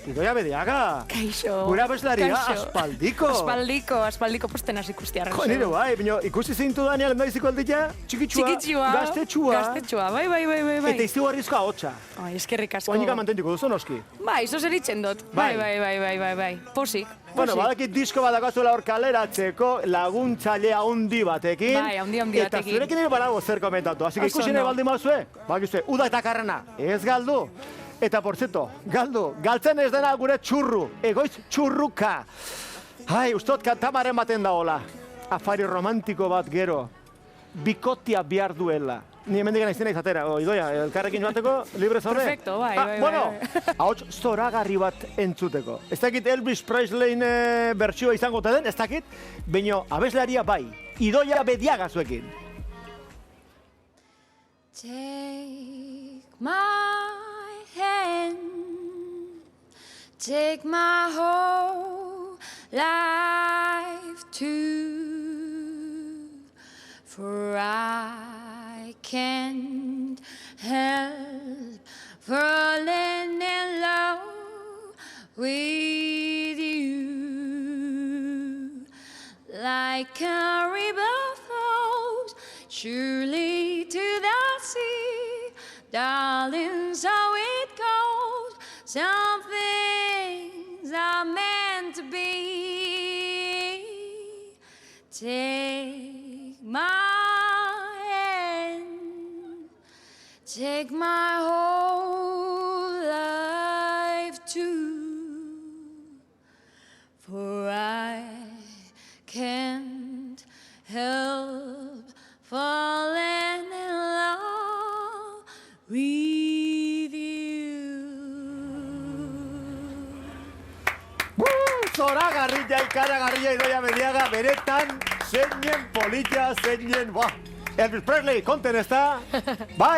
Idoia Bediaga. Kaixo. Gure abeslaria, Kaixo. Aspaldiko postenaz ikusti arraso. Jo, nire bai, baina ikusi zeintu danean lehendabiziko aldila, txikitsua, gaztetxua, bai. Eta izugarrizko ahotsa. Ai, eskerrik asko. Oinika mantentuko duzu, noski. Bai, zo zeritzen dut. Bai. Posik. Bueno, badakit disko bat dakazuela hor kaleratzeko laguntzaile handi batekin. Bai, handi batekin. Eta zurekin ere barago zer komentatu. Así que ikusi nahi baldin mazue, bakizue, uda eta karrena, ez galdu. Eta, por cierto, galtzen ez dena gure txurru, egoiz txurruka. Ai, ustot kantamaren baten daola. Afari romantiko bat gero, bikotia behar duela. Ni hemendik naizena izatera, Idoia, elkarrekin joateko, libre zaude? Perfecto, bai. Bueno, ahots zoragarri bat entzuteko. Ez dakit Elvis Presley'n bertsioa izango te den, ez dakit, baina abeslaria bai, Idoia Bediaga zuekin. Take my hand, take my whole life too, for I can't help falling in love with you, like a river flows surely to the sea, darling, so it goes. Some things are meant to be. Take my hand, take my whole life too, for I can't help falling in love with you. Zoragarria, ikaragarria Idoia Bediaga, beretan, zeinen polita, zeinen, Elvis Presley, konten ez da? Bai!